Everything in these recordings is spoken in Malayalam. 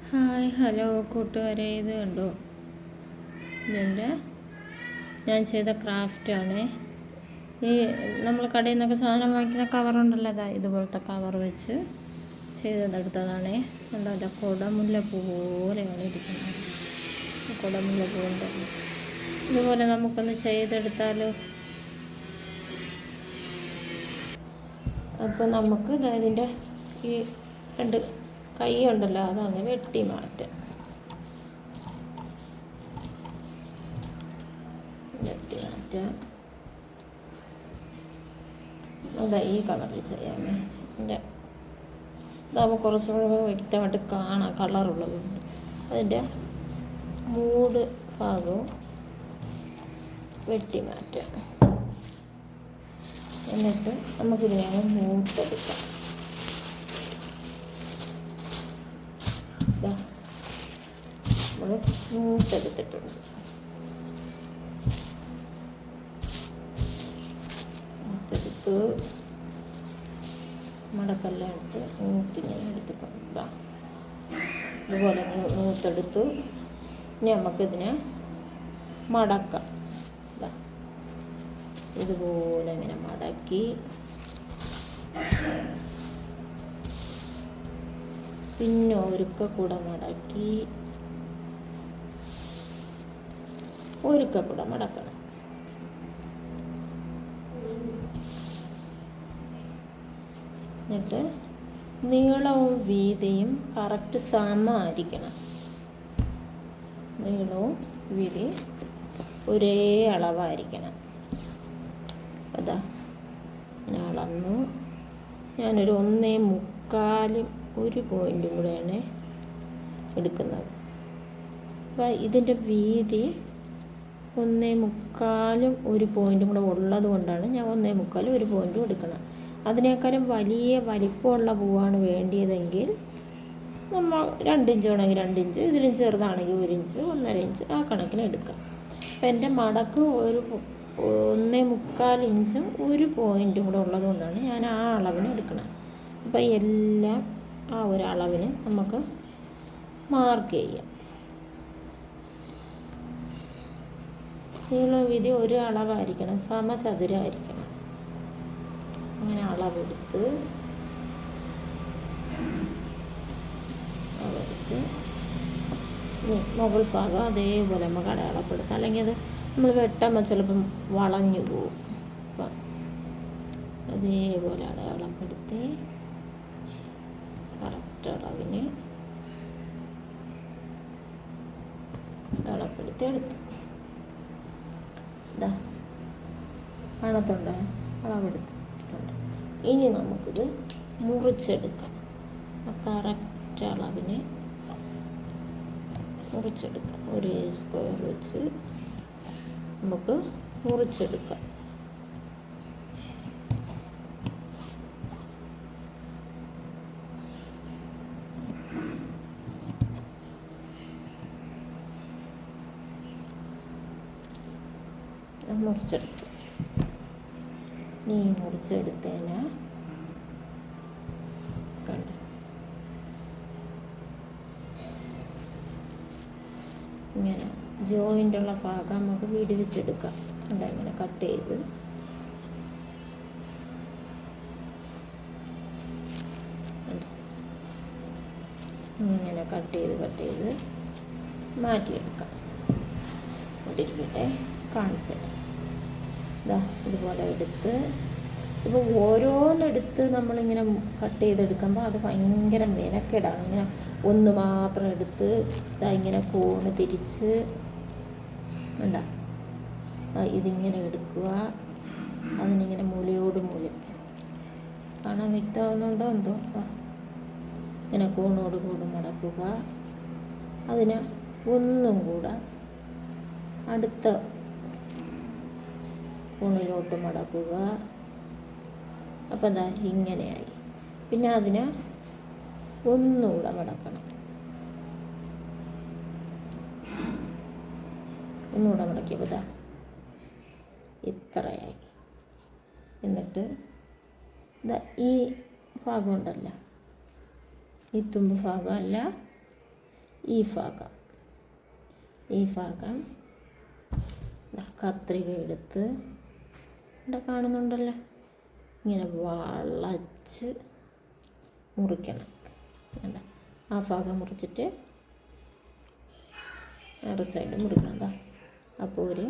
ഹായ് ഹലോ കൂട്ടുകാരെ, ഇത് കണ്ടോ? ഇതെൻ്റെ ഞാൻ ചെയ്ത ക്രാഫ്റ്റാണ്. ഈ നമ്മൾ കടയിൽ നിന്നൊക്കെ സാധനം വാങ്ങിക്കുന്ന കവറുണ്ടല്ലോ, അതാ ഇതുപോലത്തെ കവർ വെച്ച് ചെയ്തെടുത്തതാണ്. എന്താ കുടമുല്ലപ്പൂ പോലെയാണ് ഇരിക്കുന്നത്. കുടമുല്ലപ്പൂ ഉണ്ട്. ഇതുപോലെ നമുക്കൊന്ന് ചെയ്തെടുത്താലോ? അപ്പോൾ നമുക്ക് ഇതിൻ്റെ ഈ രണ്ട് കൈ ഉണ്ടല്ലോ, അതങ്ങ് വെട്ടി മാറ്റാം. അതാ ഈ കളറിൽ ചെയ്യാമേ. ഇതാകുമ്പോൾ കുറച്ചുകൂടെ വ്യക്തമായിട്ട് കാണാം, കളറുള്ളതുകൊണ്ട്. അതിൻ്റെ മൂട് ഭാഗവും വെട്ടി മാറ്റാം. എന്നിട്ട് നമുക്കിതിനെ മൂട്ടെടുക്കാം. നമ്മൾ മൂട്ടെടുത്തിട്ടുണ്ട്. മൂത്തെടുത്ത് മടക്കെല്ലാം എടുത്ത് മൂത്തിങ്ങനെ എടുത്തിട്ടുണ്ട്. ഇതുപോലെ മൂത്തെടുത്ത് ഇനി നമുക്കിതിനെ മടക്കാം. ഇതുപോലെ ഇങ്ങനെ മടക്കി പിന്നെ ഒരിക്കൽ കൂടെ മടക്കി ഒരിക്കൽ കൂടെ മടക്കണം. എന്നിട്ട് നീളവും വീതിയും കറക്റ്റ് സമമായിരിക്കണം. നീളവും വീതിയും ഒരേ അളവായിരിക്കണം. അതാ ഞാൻ അളന്നു. ഞാനൊരു 1.25 ഒരു പോയിൻറ്റും കൂടെയാണ് എടുക്കുന്നത്. അപ്പോൾ ഇതിൻ്റെ വീതി 1.25 ഒരു പോയിൻറ്റും കൂടെ ഉള്ളത് കൊണ്ടാണ് ഞാൻ 1.25 ഒരു പോയിൻറ്റും എടുക്കണം. അതിനേക്കാളും വലിയ വലിപ്പമുള്ള പൂവാണ് വേണ്ടിയതെങ്കിൽ നമ്മൾ 2 ഇഞ്ച് വേണമെങ്കിൽ 2 ഇഞ്ച്, ഇതിലും ചെറുതാണെങ്കിൽ 1 ഇഞ്ച് 1.5 ഇഞ്ച് ആ കണക്കിന് എടുക്കാം. അപ്പം എൻ്റെ മടക്ക് ഒരു 1.25 ഇഞ്ചും ഒരു പോയിൻറ്റും കൂടെ ഉള്ളത് കൊണ്ടാണ് ഞാൻ ആ അളവിന് എടുക്കണം. അപ്പോൾ എല്ലാം ആ ഒരു അളവിന് നമുക്ക് മാർക്ക് ചെയ്യാം. നീളം വീതി ഒരു അളവായിരിക്കണം, സമചതുരമായിരിക്കണം. അങ്ങനെ അളവെടുത്ത് മുകൾ ഭാഗം അതേപോലെ നമുക്ക് അടയാളപ്പെടുത്താം. അല്ലെങ്കിൽ അത് നമ്മൾ വെട്ടുമ്പോൾ ചിലപ്പം വളഞ്ഞു പോകും. അപ്പം അതേപോലെ അടയാളപ്പെടുത്തി കറക്റ്റ് അളവിന് അടയാളപ്പെടുത്തി എടുത്തു. ഇതാ കാണത്തുണ്ട്, അളവെടുത്തിട്ടുണ്ട്. ഇനി നമുക്കിത് മുറിച്ചെടുക്കാം. കറക്റ്റ് അളവിന് മുറിച്ചെടുക്കാം. ഒരു സ്ക്വയർ വെച്ച് നമുക്ക് മുറിച്ചെടുക്കാം. മുറിച്ചെടുക്കും. നീ മുറിച്ചെടുത്തേനാ കണ്ട ഇങ്ങനെ ജോയിൻ്റുള്ള ഭാഗം നമുക്ക് വിടുവിച്ചെടുക്കാം. കണ്ട ഇങ്ങനെ കട്ട് ചെയ്ത് ഇങ്ങനെ കട്ട് ചെയ്ത് മാറ്റിയെടുക്കാം. ഇരിക്കട്ടെ, കാണിച്ചിട്ട് ഇതാ ഇതുപോലെ എടുത്ത് ഇപ്പോൾ ഓരോന്നെടുത്ത് നമ്മളിങ്ങനെ കട്ട് ചെയ്തെടുക്കുമ്പോൾ അത് ഭയങ്കര മെനക്കെടാണ്. ഇങ്ങനെ ഒന്ന് മാത്രം എടുത്ത് ഇതാ ഇങ്ങനെ കോണ് തിരിച്ച് എന്താ ഇതിങ്ങനെ എടുക്കുക. അതിനിങ്ങനെ മൂലയോട് മൂല കാണാൻ വ്യക്തമാകുന്നുണ്ടോ എന്തോ. ഇങ്ങനെ കോണോട് കൂടെ മടക്കുക. അതിന് ഒന്നും കൂടെ അടുത്ത കോണിലോട്ട് മടക്കുക. അപ്പം എന്താ ഇങ്ങനെയായി. പിന്നെ അതിനെ ഒന്നുകൂടെ മടക്കണം. ഒന്നുകൂടെ മടക്കിയപ്പോൾ ഇതാ ഇത്രയായി. എന്നിട്ട് ഇതാ ഈ ഭാഗം ഉണ്ടല്ലോ, ഈ തുമ്പ് ഭാഗമല്ല, ഈ ഭാഗം കത്രിക എടുത്ത് ഇവിടെ കാണുന്നുണ്ടല്ലോ, ഇങ്ങനെ വളച്ച് മുറിക്കണം. അല്ല, ആ ഭാഗം മുറിച്ചിട്ട് വേറെ സൈഡ് മുറിക്കണം. അപ്പോൾ ഒരു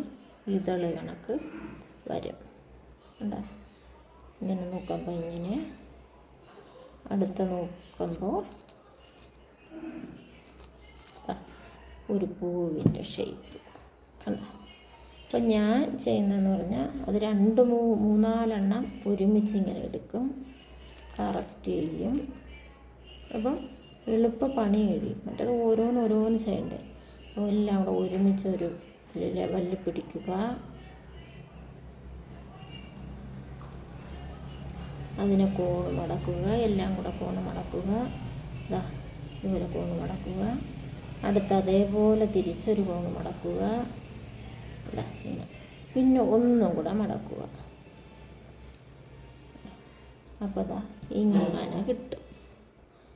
ഇതള് കണക്ക് വരും. കണ്ടോ? ഇങ്ങനെ നോക്കുമ്പോൾ ഇങ്ങനെ, അടുത്ത് നോക്കുമ്പോൾ ഒരു പൂവിൻ്റെ ഷേപ്പ്. കണ്ടോ? അപ്പം ഞാൻ ചെയ്യുന്നതെന്ന് പറഞ്ഞാൽ അത് 2-3-4 ഒരുമിച്ച് ഇങ്ങനെ എടുക്കും, കറക്റ്റ് ചെയ്യും. അപ്പം എളുപ്പ പണി കഴിയും. മറ്റേത് ഓരോന്ന് ചെയ്യണ്ടേ. എല്ലാം കൂടെ ഒരുമിച്ച് ഒരു ലെവലിൽ പിടിക്കുക. അതിനെ കോണ് മടക്കുക, എല്ലാം കൂടെ കോണ് മടക്കുക. ഇതുപോലെ കോണ് മടക്കുക. അടുത്ത അതേപോലെ തിരിച്ചൊരു കോണ് മടക്കുക. പിന്നെ ഒന്നും കൂടെ മടക്കുക. അപ്പോൾ ഇങ്ങനെ കിട്ടും.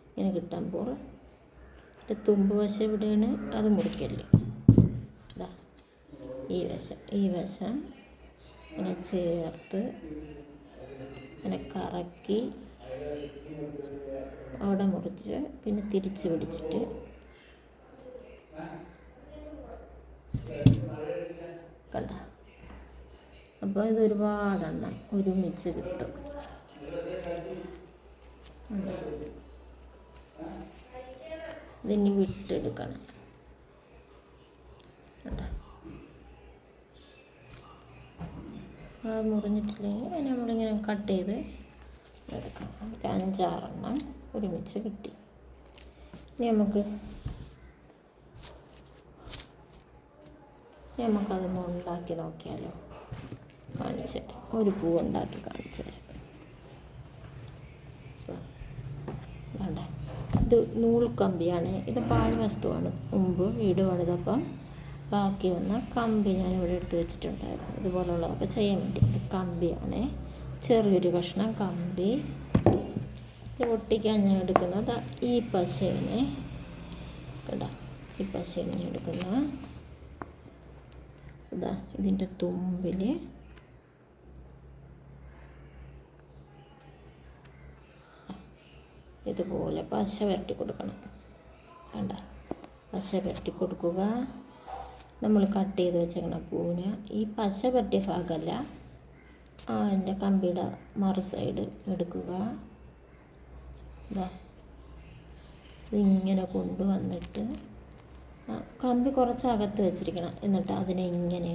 ഇങ്ങനെ കിട്ടുമ്പോൾ തുമ്പ് വശം ഇവിടെയാണ്, അത് മുറിക്കല്ലേ. ഈ വശം ഇങ്ങനെ ചേർത്ത് ഇങ്ങനെ കറക്കി അവിടെ മുറിച്ച് പിന്നെ തിരിച്ച് പിടിച്ചിട്ട് കണ്ട. അപ്പോൾ ഇത് ഒരുപാടെണ്ണം ഒരുമിച്ച് കിട്ടും. ഇതിനി വിട്ടെടുക്കണം. അത് മുറിഞ്ഞിട്ടില്ലെങ്കിൽ അതിനെ നമ്മളിങ്ങനെ കട്ട് ചെയ്ത് എടുക്കണം. ഒരു 5-6 ഒരുമിച്ച് കിട്ടി. ഇനി നമുക്കതൊന്ന് ഉണ്ടാക്കി നോക്കിയാലോ. കാണിച്ചു തരാം. ഒരു പൂ ഉണ്ടാക്കി കാണിച്ചു തരാം. വേണ്ട, ഇത് നൂൽക്കമ്പിയാണ്. ഇത് പാഴ് വസ്തുവാണ്. മുമ്പ് വീട് പണിതപ്പം ബാക്കി വന്ന കമ്പി ഞാനിവിടെ എടുത്ത് വെച്ചിട്ടുണ്ടായിരുന്നു, ഇതുപോലുള്ളതൊക്കെ ചെയ്യാൻ വേണ്ടി. ഇത് കമ്പിയാണ്, ചെറിയൊരു കഷ്ണം കമ്പി. ഒട്ടിക്കാൻ ഞാൻ എടുക്കുന്നത് ഈ പശയാണ്. കേട്ടോ, ഈ പശയാണ് ഞാൻ എടുക്കുന്നത്. ഇതിൻ്റെ തുമ്പിൽ ഇതുപോലെ പശ പുരട്ടി കൊടുക്കണം. കണ്ട, പശ പുരട്ടി കൊടുക്കുക. നമ്മൾ കട്ട് ചെയ്ത് വെച്ചേക്കണ പൂവിന് ഈ പശ പുരട്ടിയ ഭാഗമല്ല, അതിൻ്റെ കമ്പിയുടെ മറു സൈഡ് എടുക്കുക. ഇതിങ്ങനെ കൊണ്ടുവന്നിട്ട് കമ്പി കുറച്ച് അകത്ത് വെച്ചിരിക്കണം. എന്നിട്ട് അതിനെ ഇങ്ങനെ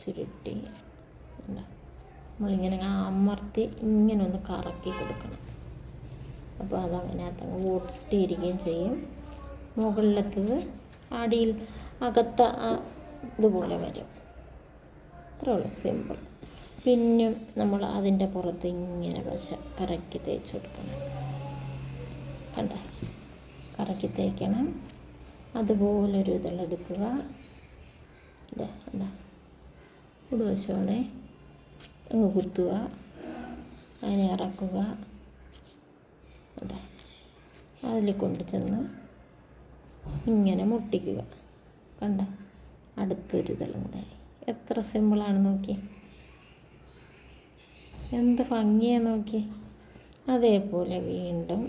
ചുരുട്ടി നമ്മളിങ്ങനെ അമർത്തി ഇങ്ങനെ ഒന്ന് കറക്കി കൊടുക്കണം. അപ്പോൾ അതതിനകത്തങ്ങ് ഒട്ടിയിരിക്കുകയും ചെയ്യും. മുകളിലത്തത് അടിയിൽ അകത്ത ഇതുപോലെ വരും. അത്രേ ഉള്ളൂ, സിമ്പിൾ. പിന്നെ നമ്മൾ അതിൻ്റെ പുറത്ത് ഇങ്ങനെ പശ കറക്കി തേച്ച് കൊടുക്കണം. കണ്ട, കറക്കി തേക്കണം. അതുപോലൊരു ഇതെടുക്കുക. ഉടുവശോടെ അങ്ങ് കുത്തുക, അതിനെ ഇറക്കുക. അതിൽ കൊണ്ട് ചെന്ന് ഇങ്ങനെ മുട്ടിക്കുക. കണ്ട, അടുത്തൊരു ഇതെല്ലാം കൂടെ. എത്ര സിമ്പിളാണ് നോക്കി, എന്ത് ഭംഗിയാണ് നോക്കി. അതേപോലെ വീണ്ടും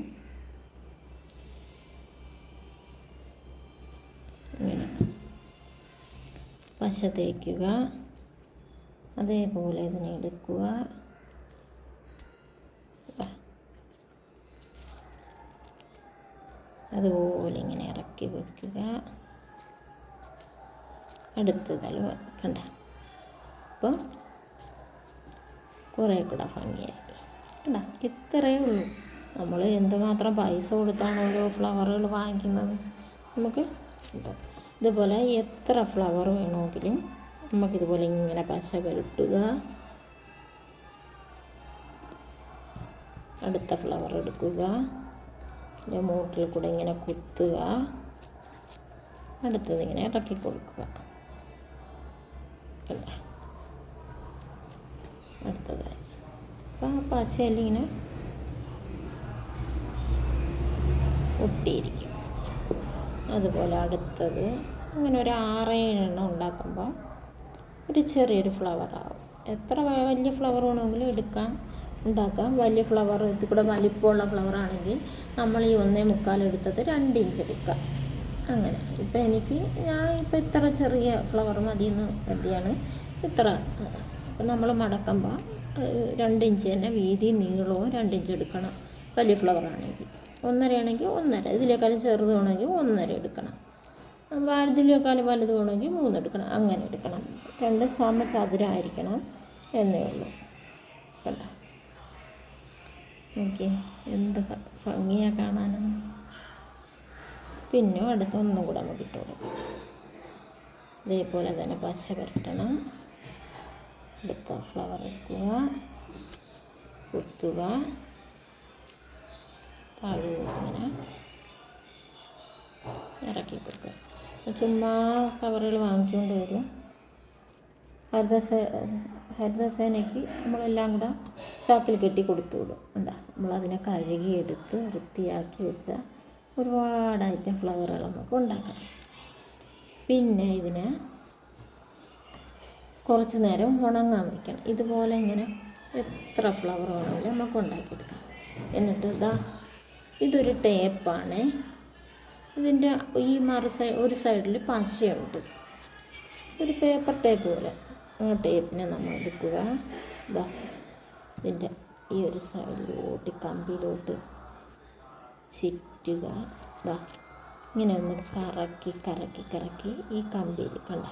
ഇങ്ങനെ പശ തേക്കുക. അതേപോലെ ഇതിനെ എടുക്കുക. അതുപോലെ ഇങ്ങനെ ഇറക്കി വയ്ക്കുക. അടുത്തതല്ല, കണ്ട. അപ്പോൾ കുറേ കൂടെ ഭംഗിയായി. കണ്ട, ഇത്രയേ ഉള്ളൂ. നമ്മൾ എന്തുമാത്രം പൈസ കൊടുത്താണ് ഓരോ ഫ്ലവറുകൾ വാങ്ങിക്കുന്നത്. നമുക്ക് ഇതുപോലെ എത്ര ഫ്ലവർ വേണമെങ്കിലും നമുക്കിതുപോലെ ഇങ്ങനെ പശ പുരട്ടുക. അടുത്ത ഫ്ലവർ എടുക്കുക, ഇതിൻ്റെ മൂട്ടിൽ കൂടെ ഇങ്ങനെ കുത്തുക. അടുത്തത് ഇങ്ങനെ ഇറക്കി കൊടുക്കുക. അടുത്തതായി അപ്പോൾ ആ പശയിൽ ഇങ്ങനെ ഒട്ടിയിരിക്കും. അതുപോലെ അടുത്തത് അങ്ങനെ ഒരു 6-7 ഉണ്ടാക്കുമ്പോൾ ഒരു ചെറിയൊരു ഫ്ലവറാവും. എത്ര വലിയ ഫ്ലവർ വേണമെങ്കിലും ഉണ്ടാക്കാം. വലിയ ഫ്ലവർ ഇത് കൂടെ വലിപ്പമുള്ള ഫ്ലവറാണെങ്കിൽ നമ്മൾ ഈ 1.25 എടുത്തത് 2 ഇഞ്ച് എടുക്കാം. അങ്ങനെ ഞാൻ ഇത്ര ചെറിയ ഫ്ലവർ മതിയെന്ന് കരുതിയാണ് ഇത്ര. അപ്പം നമ്മൾ മടക്കുമ്പോൾ 2 ഇഞ്ച് തന്നെ വീതി നീളവും 2 ഇഞ്ച് എടുക്കണം. വലിയ ഫ്ലവറാണെങ്കിൽ 1.5 ആണെങ്കിൽ 1.5, ഇതിലേക്കാളും ചെറുത് വേണമെങ്കിൽ 1.5 എടുക്കണം. ഇതിലേക്കാളും വലുത് വേണമെങ്കിൽ 3 എടുക്കണം. അങ്ങനെ എടുക്കണം. 2 സമചതുരമായിരിക്കണം എന്നേ ഉള്ളൂ. കണ്ടോ, ഓക്കെ, എന്ത് ഭംഗിയാണ് കാണാനും. പിന്നെ അടുത്ത ഒന്നും കൂടെ നമുക്ക് ഇട്ട് കൊടുക്കാം. ഇതേപോലെ തന്നെ പശ പുരട്ടണം. അടുത്ത ഫ്ലവർ എടുക്കുക, കുത്തുക, താഴെ ഇങ്ങനെ ഇറക്കി കൊടുക്കുക. ചുമ്മാ കവറുകൾ വാങ്ങിക്കൊണ്ട് വരും. ഹരിതസേനയ്ക്ക് നമ്മളെല്ലാം കൂടെ ചാക്കിൽ കെട്ടി കൊടുത്തു വിടും. ഉണ്ടാ, നമ്മളതിനെ കഴുകിയെടുത്ത് വൃത്തിയാക്കി വെച്ചാൽ ഒരുപാട് ഐറ്റം ഫ്ലവറുകൾ നമുക്ക് ഉണ്ടാക്കാം. പിന്നെ ഇതിനെ കുറച്ച് നേരം ഉണങ്ങാൻ വയ്ക്കണം. ഇതുപോലെ ഇങ്ങനെ എത്ര ഫ്ലവർ വേണമെങ്കിലും നമുക്ക് ഉണ്ടാക്കിയെടുക്കാം. എന്നിട്ട് ഇതൊരു ടേപ്പാണ്. ഇതിൻ്റെ ഈ ഒരു സൈഡിൽ പശയുണ്ട്, ഒരു പേപ്പർ ടേപ്പ് പോലെ. ആ ടേപ്പിനെ നമ്മൾ എടുക്കുക, ഇതിൻ്റെ ഈ ഒരു സൈഡിലോട്ട് കമ്പിയിലോട്ട് ചുറ്റുക. ഇങ്ങനെ ഒന്ന് കറക്കി കറക്കി കറക്കി ഈ കമ്പിയിൽ കണ്ട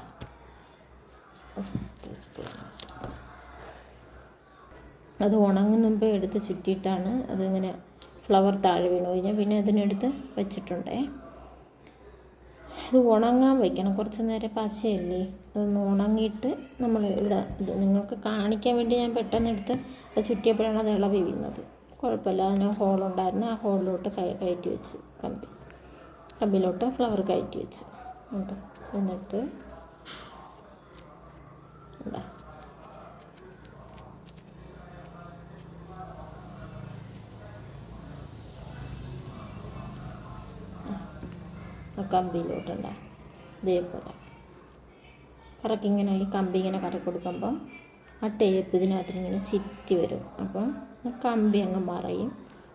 അത് ഉണങ്ങുന്ന മുമ്പേ എടുത്ത് ചുറ്റിയിട്ടാണ് അതിങ്ങനെ ഫ്ലവർ താഴെ വീണ് കഴിഞ്ഞാൽ പിന്നെ അതിനെടുത്ത് വെച്ചിട്ടുണ്ടേ. അത് ഉണങ്ങാൻ വയ്ക്കണം കുറച്ച് നേരം. പശയല്ലേ, അതൊന്ന് ഉണങ്ങിയിട്ട് നമ്മൾ ഇവിടെ ഇത് നിങ്ങൾക്ക് കാണിക്കാൻ വേണ്ടി ഞാൻ പെട്ടെന്ന് എടുത്ത് അത് ചുറ്റിയപ്പോഴാണ് അത് ഇളവി വീഴുന്നത്. കുഴപ്പമില്ല, അതിന് ഹോളുണ്ടായിരുന്നു. ആ ഹോളിലോട്ട് കയറ്റി വെച്ച് കമ്പിലോട്ട് ഫ്ലവർ കയറ്റി വെച്ച് എന്നിട്ട് കമ്പിയിലോട്ടുണ്ട ഇതേപോലെ കറക്കി. ഇങ്ങനെ ഈ കമ്പി ഇങ്ങനെ കറക്കി കൊടുക്കുമ്പം ആ ടേപ്പ് ഇതിനകത്തിങ്ങനെ ചുറ്റി വരും. അപ്പം കമ്പി അങ്ങ് മറയും.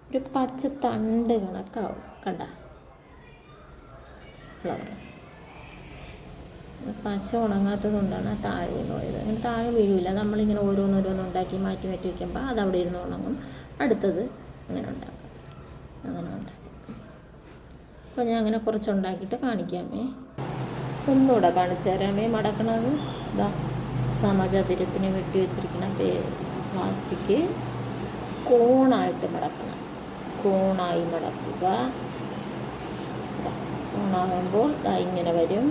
ഒരു പച്ച തണ്ട് കണക്കാവും. കണ്ട ഫ്ലവർ പശ ഉണങ്ങാത്തത് കൊണ്ടാണ് താഴെ വീണ് പോയത്. അങ്ങനെ താഴെ വീഴില്ല. നമ്മളിങ്ങനെ ഓരോന്നോരോന്ന് ഉണ്ടാക്കി മാറ്റി മാറ്റി വയ്ക്കുമ്പോൾ അതവിടെ ഇരുന്ന് ഉണങ്ങും. അടുത്തത് അങ്ങനെ ഉണ്ടാക്കാം. അപ്പോൾ ഞാൻ അങ്ങനെ കുറച്ചുണ്ടാക്കിയിട്ട് കാണിക്കാമേ. ഒന്നുകൂടെ കാണിച്ചു തരാമേ. മടക്കണത് സമചതുരത്തിന് വെട്ടി വെച്ചിരിക്കുന്ന പ്ലാസ്റ്റിക് കോണായിട്ട് മടക്കണം. കോണായി മടക്കുക. കോണാകുമ്പോൾ ഇങ്ങനെ വരും.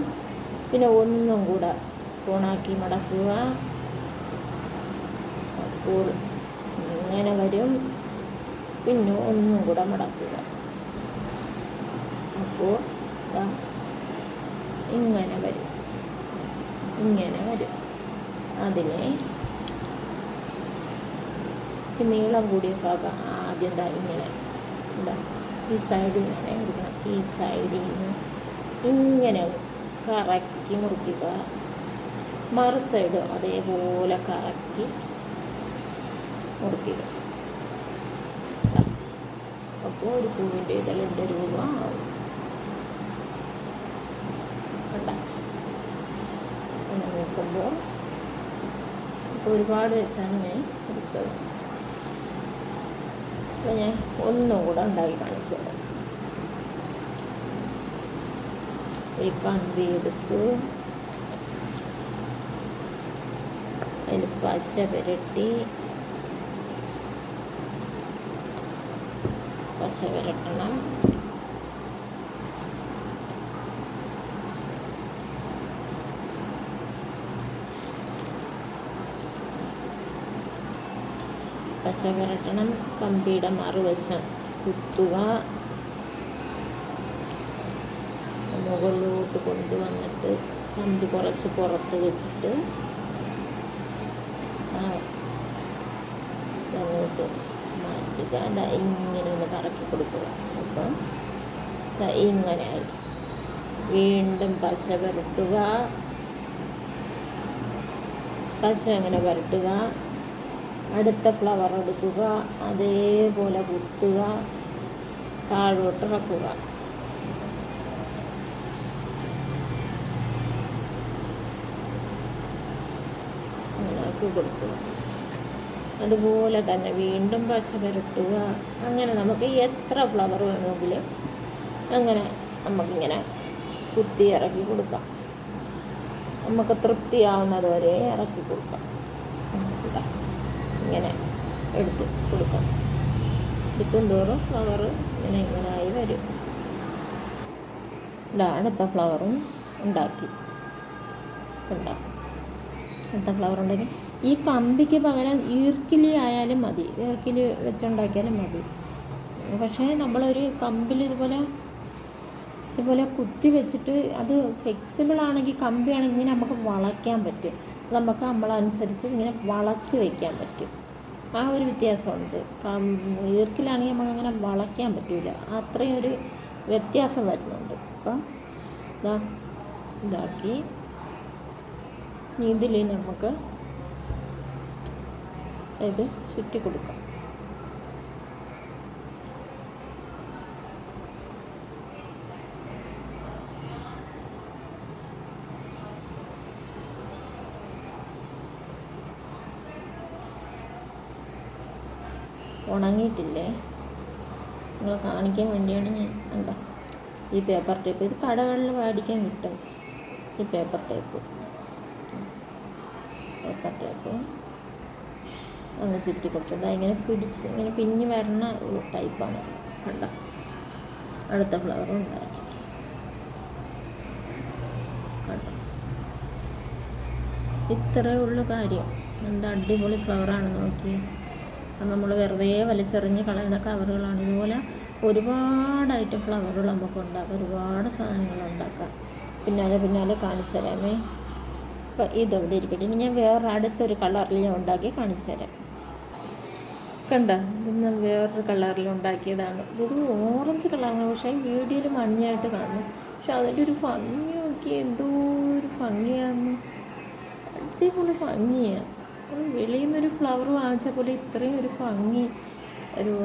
പിന്നെ ഒന്നും കൂടെ കോണാക്കി മടക്കുക. അപ്പോൾ ഇങ്ങനെ വരും. പിന്നെ ഒന്നും കൂടെ മടക്കുക. അപ്പോൾ ഇങ്ങനെ വരും. അതിനെ നീളം കൂടിയ ഭാഗം ആദ്യം ഇങ്ങനെ ഈ സൈഡിൽ നിന്ന് എടുക്കണം. ഈ സൈഡിൽ നിന്ന് ഇങ്ങനെ കറക്കി മുറിക്കുക. മറു സൈഡ് അതേപോലെ കറക്കി മുറിക്കുക. അപ്പോൾ ഒരു പൂവിൻ്റെ ഇതളിൻ്റെ രൂപം ആവും. അങ്ങനെ നോക്കുമ്പോൾ ഒരുപാട് വെച്ചാണ് ഞാൻ മുറിച്ചത്. അപ്പോൾ ഞാൻ ഒന്നും കൂടെ ഉണ്ടാക്കി കാണിച്ചത്. ഒരു കമ്പി എടുത്തു, അതിൽ പശ പുരട്ടി പശ പുരട്ടണം. പശ പുരട്ടണം. കമ്പിയുടെ മറുവശം കുത്തുക. മുകളിലോട്ട് കൊണ്ടുവന്നിട്ട് കമ്പി കുറച്ച് പുറത്ത് വെച്ചിട്ട് അങ്ങോട്ട് മാറ്റുക. ഇങ്ങനെ ഒന്ന് കറക്കി കൊടുക്കുക. അപ്പം ഇങ്ങനെയായി. വീണ്ടും പശ പുരട്ടുക, പശ അങ്ങനെ പുരട്ടുക. അടുത്ത ഫ്ലവർ എടുക്കുക, അതേപോലെ കുത്തുക, താഴോട്ട് ഇറക്കുക. അങ്ങനെ ആക്കി കൊടുക്കുക. അതുപോലെ തന്നെ വീണ്ടും പശ പുരട്ടുക. അങ്ങനെ നമുക്ക് എത്ര ഫ്ലവർ വേണമെങ്കിലും അങ്ങനെ നമുക്കിങ്ങനെ കുത്തി ഇറക്കി കൊടുക്കാം. നമുക്ക് തൃപ്തിയാവുന്നത് വരെ ഇറക്കി കൊടുക്കാം. ഇങ്ങനെ എടുത്ത് കൊടുക്കാം. എടുക്കും തോറും ഫ്ലവർ ഇങ്ങനെയായി വരും. അടുത്ത ഫ്ലവറും ഉണ്ടാക്കി. അടുത്ത ഫ്ലവർ ഉണ്ടാക്കി. ഈ കമ്പിക്ക് പകരം ഈർക്കിലി ആയാലും മതി, ഈർക്കിലി വെച്ചുണ്ടാക്കിയാലും മതി. പക്ഷേ നമ്മളൊരു കമ്പിൽ ഇതുപോലെ കുത്തി വെച്ചിട്ട് അത് ഫ്ലെക്സിബിൾ ആണെങ്കിൽ, കമ്പിയാണെങ്കിൽ ഇങ്ങനെ നമുക്ക് വളയ്ക്കാൻ പറ്റും. നമുക്ക് നമ്മളനുസരിച്ച് ഇങ്ങനെ വളച്ച് വയ്ക്കാൻ പറ്റും. ആ ഒരു വ്യത്യാസമുണ്ട്. ഈർക്കിലാണെങ്കിൽ നമുക്കങ്ങനെ വളയ്ക്കാൻ പറ്റില്ല. അത്രയും ഒരു വ്യത്യാസം വരുന്നുണ്ട്. അപ്പം ഇതാക്കി ഇതിൽ നമുക്ക് ഇത് ചുറ്റി കൊടുക്കാം. ഉണങ്ങിയിട്ടില്ലേ, നിങ്ങൾ കാണിക്കാൻ വേണ്ടിയാണ് ഞാൻ. കണ്ടോ ഈ പേപ്പർ ടേപ്പ്, ഇത് കടകളിൽ മേടിക്കാൻ കിട്ടും. ഈ പേപ്പർ ടേപ്പ് ഒന്ന് ചുറ്റി കൊടുത്തത് ഇങ്ങനെ പിടിച്ച് ഇങ്ങനെ പിന്നി വരണ ഒരു ടൈപ്പാണത്. കണ്ടോ, അടുത്ത ഫ്ലവറും ഉണ്ടാക്കി. കണ്ടോ, ഇത്രയേ ഉള്ളൂ കാര്യം. എന്താ അടിപൊളി ഫ്ലവറാണ് നോക്കി. നമ്മൾ വെറുതെ വലിച്ചെറിഞ്ഞ് കളയുന്ന കവറുകളാണ്. ഇതുപോലെ ഒരുപാട് ഐറ്റം ഫ്ലവറുകൾ നമുക്ക് ഉണ്ടാക്കാം, ഒരുപാട് സാധനങ്ങൾ ഉണ്ടാക്കാം. പിന്നാലെ കാണിച്ചു തരാമേ. അപ്പോൾ ഇതെവിടെ ഇരിക്കട്ടെ. ഇനി ഞാൻ അടുത്തൊരു കളറിൽ ഞാൻ ഉണ്ടാക്കി കാണിച്ചു തരാം. കണ്ടോ, ഇതൊന്ന് വേറൊരു കളറിൽ ഉണ്ടാക്കിയതാണ്. ഇതൊരു ഓറഞ്ച് കളറാണ്, പക്ഷേ വീഡിയോയിൽ മഞ്ഞയായിട്ട് കാണുന്നു. പക്ഷെ അതിൻ്റെ ഒരു ഭംഗി നോക്കി, എന്തോ ഒരു ഭംഗിയാന്ന്, അടിപൊളി ഭംഗിയാണ്. വെളിയിൽ നിന്നൊരു ഫ്ലവർ വാങ്ങിച്ച പോലെ ഇത്രയും ഒരു ഭംഗി. ഒരു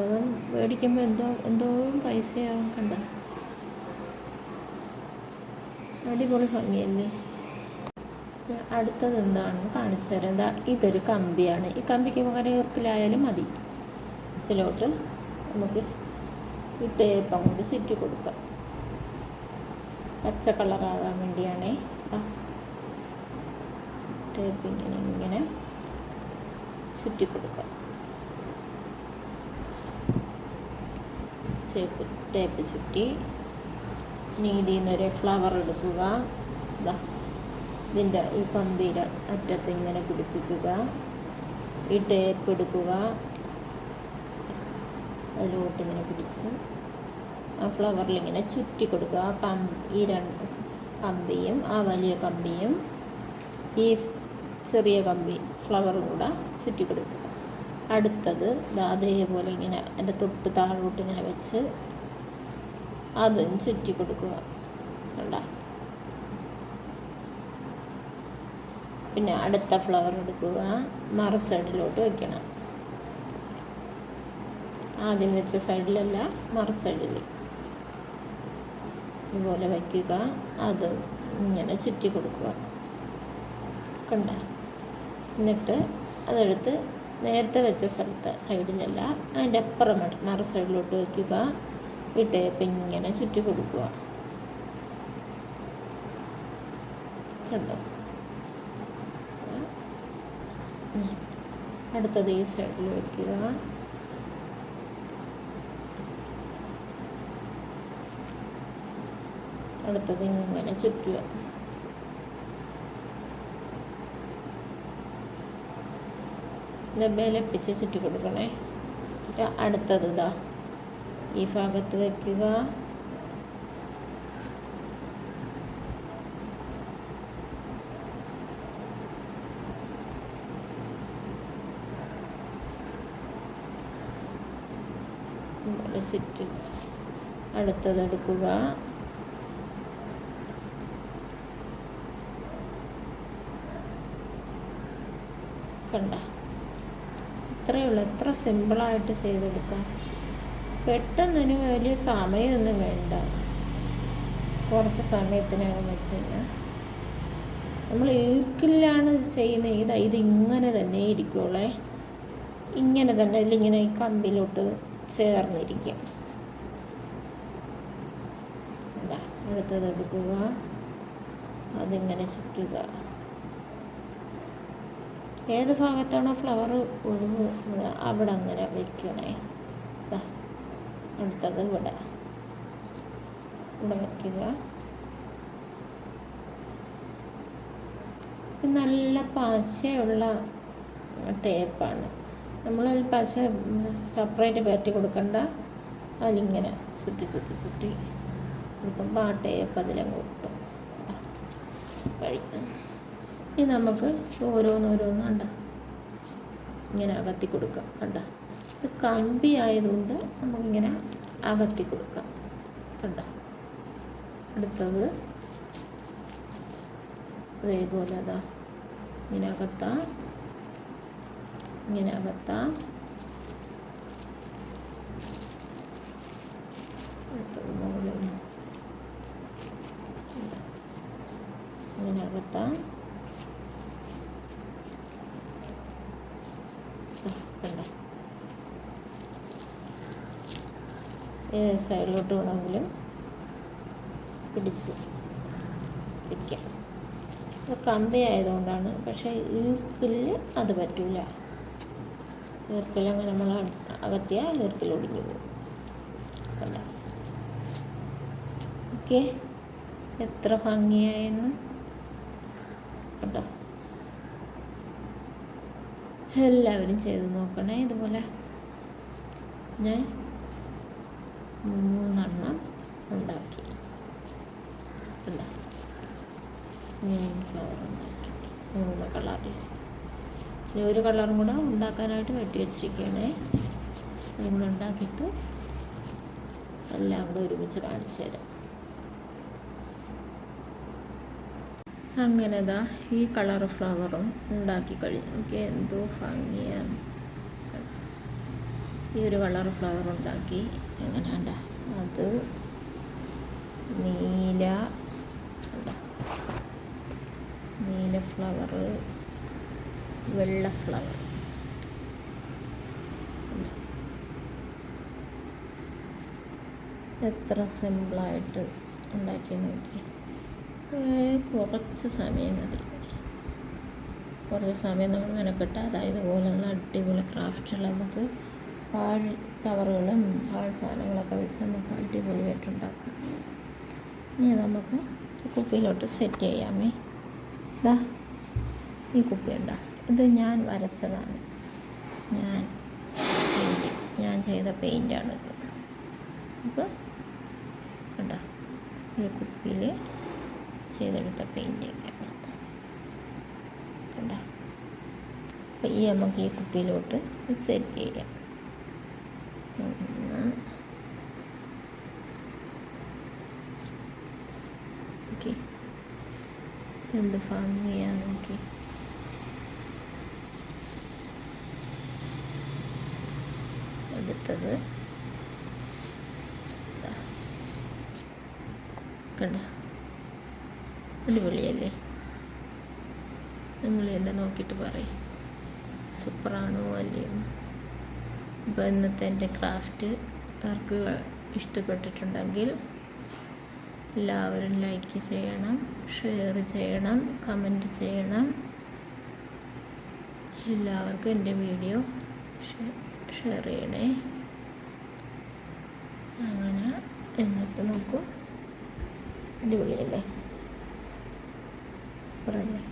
മേടിക്കുമ്പോൾ എന്തോ പൈസയാകും. കണ്ട, അടിപൊളി ഭംഗിയല്ലേ. അടുത്തത് എന്താണെന്ന് കാണിച്ചു തരാം. ഇതൊരു കമ്പിയാണ്. ഈ കമ്പിക്ക് പകരം ഈർക്കിലായാലും മതി. ഇതിലോട്ട് നമുക്ക് ഈ ടേപ്പ് അങ്ങോട്ട് ചുറ്റി കൊടുക്കാം. പച്ച കളറാകാൻ വേണ്ടിയാണേ. ടേപ്പ് ഇങ്ങനെ ചുറ്റി കൊടുക്കാം. ടേപ്പ് ചുറ്റി ഇനി ഇതിൽ നിന്നൊരു ഫ്ലവർ എടുക്കുക. ഇതിൻ്റെ ഈ കമ്പിയുടെ അറ്റത്ത് ഇങ്ങനെ പിടിപ്പിക്കുക. ഈ ടേപ്പ് എടുക്കുക, അതിലോട്ട് ഇങ്ങനെ പിടിച്ച് ആ ഫ്ലവറിൽ ഇങ്ങനെ ചുറ്റി കൊടുക്കുക. ഈ രണ്ട് കമ്പിയും ആ വലിയ കമ്പിയും ഈ ചെറിയ കമ്പി ഫ്ലവറും കൂടെ ചുറ്റി കൊടുക്കുക. അടുത്തത് അതേപോലെ ഇങ്ങനെ എൻ്റെ തൊട്ട് താഴോട്ട് ഇങ്ങനെ വെച്ച് അതും ചുറ്റി കൊടുക്കുക. കണ്ടോ, പിന്നെ അടുത്ത ഫ്ലവർ എടുക്കുക, മറു സൈഡിലോട്ട് വയ്ക്കണം. ആദ്യം വെച്ച സൈഡിലല്ല, മറു സൈഡിൽ ഇതുപോലെ വയ്ക്കുക. അത് ഇങ്ങനെ ചുറ്റി കൊടുക്കുക. കണ്ട, എന്നിട്ട് അതെടുത്ത് നേരത്തെ വെച്ച സൈഡിലല്ല, അതിൻ്റെ അപ്പുറം മറു സൈഡിലോട്ട് വയ്ക്കുക. ഈ ടേപ്പ് ഇങ്ങനെ ചുറ്റി കൊടുക്കുക. കണ്ടോ, അടുത്തത് ഈ സൈഡിൽ വയ്ക്കുക. അടുത്തത് ഇങ്ങനെ ചുറ്റുക. ബലപ്പിച്ച് ചുറ്റി കൊടുക്കണേ. അടുത്തത് ഈ ഭാഗത്ത് വയ്ക്കുക. ചുറ്റുക. അടുത്തതെടുക്കുക. കണ്ട, ഇത്രയേ ഉള്ളൂ. എത്ര സിമ്പിളായിട്ട് ചെയ്തെടുക്കാം. പെട്ടെന്നതിന് വലിയ സമയമൊന്നും വേണ്ട. കുറച്ച് സമയത്തിനകം വെച്ച് കഴിഞ്ഞാൽ നമ്മൾ ഈർക്കിലാണ് ചെയ്യുന്നത്. ഇതിങ്ങനെ തന്നെ ഇരിക്കുള്ളേ. ഇങ്ങനെ തന്നെ ഇതിലിങ്ങനെ ഈ കമ്പിലോട്ട് ചേർന്നിരിക്കും. അടുത്തത് എടുക്കുക, അതിങ്ങനെ ചുറ്റുക. ഏത് ഭാഗത്താണോ ഫ്ലവർ ഒഴിവ് അവിടെ അങ്ങനെ വയ്ക്കണേ. അടുത്തത് ഇവിടെ വയ്ക്കുക. നല്ല പശയുള്ള ടേപ്പാണ്. നമ്മൾ പശ സെപ്പറേറ്റ് പരട്ടി കൊടുക്കണ്ട. അതിലിങ്ങനെ ചുറ്റി കൊടുക്കുമ്പോൾ ആ ടേപ്പ് അതിലങ്ങ് കിട്ടും. കഴിക്കും. ഇനി നമുക്ക് ഓരോന്നോരോന്നുണ്ട ഇങ്ങനെ അകത്തി കൊടുക്കാം. കണ്ട, ഇത് കമ്പി ആയതുകൊണ്ട് നമുക്കിങ്ങനെ അകത്തി കൊടുക്കാം. കണ്ട, അടുത്തത് അതേപോലെ അതാ ഇങ്ങനെ അകത്താം. ഇങ്ങനെ അകത്താം. ഇങ്ങനെ അകത്താം. ഏത് സൈഡിലോട്ട് വേണമെങ്കിലും പിടിച്ച് പിടിക്കാം. അത് കമ്പി ആയതുകൊണ്ടാണ്. പക്ഷേ ഈർക്കില് അത് പറ്റൂല. ഈർക്കിലങ്ങനെ നമ്മൾ അകത്തിയാൽ ഈർക്കിൽ ഒടിഞ്ഞു പോകും. കണ്ട, ഓക്കെ, എത്ര ഭംഗിയായെന്ന് കണ്ടോ. എല്ലാവരും ചെയ്ത് നോക്കണേ. ഇതുപോലെ ഞാൻ 3 ഉണ്ടാക്കി. എന്താ 3 ഫ്ലവർ ഉണ്ടാക്കി, 3 കളറിൽ. ഇനി ഒരു കളറും കൂടെ ഉണ്ടാക്കാനായിട്ട് വെട്ടി വെച്ചിരിക്കുകയാണേ. അതും കൂടെ ഉണ്ടാക്കിയിട്ട് എല്ലാം കൂടെ ഒരുമിച്ച് കാണിച്ചു തരാം. അങ്ങനെ ദാ ഈ കളർ ഫ്ലവറും ഉണ്ടാക്കി കഴിഞ്ഞു. എനിക്ക് എന്തോ ഭംഗിയാണ്. ഈ ഒരു കളർ ഫ്ലവർ ഉണ്ടാക്കി. എങ്ങനെയാണ്ട, അത് നീല ഫ്ലവർ, വെള്ള ഫ്ലവർ. എത്ര സിമ്പിളായിട്ട് ഉണ്ടാക്കി നോക്കി. കുറച്ച് സമയം മതി. കുറച്ച് സമയം നമ്മൾ മെനക്കെട്ട് അതായത് ഇതുപോലുള്ള അടിപൊളി ക്രാഫ്റ്റുകൾ നമുക്ക് പാഴ് കവറുകളും പാഴ് സാധനങ്ങളൊക്കെ വെച്ച് നമുക്ക് അടിപൊളിയായിട്ട് ഉണ്ടാക്കാം. ഇനി നമുക്ക് കുപ്പിയിലോട്ട് സെറ്റ് ചെയ്യാമേ. ഇതാ ഈ കുപ്പി ഉണ്ടോ, ഇത് ഞാൻ വരച്ചതാണ്. ഞാൻ ചെയ്ത പെയിൻ്റാണിത്. അപ്പോൾ കണ്ടോ, ഈ കുപ്പിയിൽ ചെയ്തെടുത്ത പെയിൻറ്റിങ്ങാണ്. കണ്ടോ, അപ്പോൾ ഈ നമുക്ക് ഈ കുപ്പിയിലോട്ട് സെറ്റ് ചെയ്യാം. ഓക്കെ, എന്ത് ഭംഗിയാണ് നോക്കി. അടുത്തത് കണ്ട, അടിപൊളിയല്ലേ? നിങ്ങളെല്ലാം നോക്കിയിട്ട് പറയും സൂപ്പറാണോ അല്ലയോ. അപ്പോൾ ഇന്നത്തെ എൻ്റെ ക്രാഫ്റ്റ് അവർക്ക് ഇഷ്ടപ്പെട്ടിട്ടുണ്ടെങ്കിൽ എല്ലാവരും ലൈക്ക് ചെയ്യണം, ഷെയർ ചെയ്യണം, കമൻറ്റ് ചെയ്യണം. എല്ലാവർക്കും എൻ്റെ വീഡിയോ ഷെയർ ചെയ്യണേ. അങ്ങനെ എന്നിട്ട് നോക്കൂ, അടിപൊളിയല്ലേ? സൂപ്പറല്ലേ?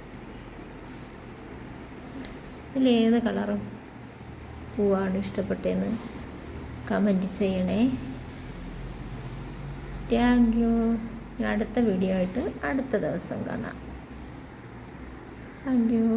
ഇതിലേത് കളറും പൂവാണ് ഇഷ്ടപ്പെട്ടതെന്ന് കമൻറ്റ് ചെയ്യണേ. Thank you. അടുത്ത വീഡിയോ ആയിട്ട് അടുത്ത ദിവസം കാണാം. Thank you.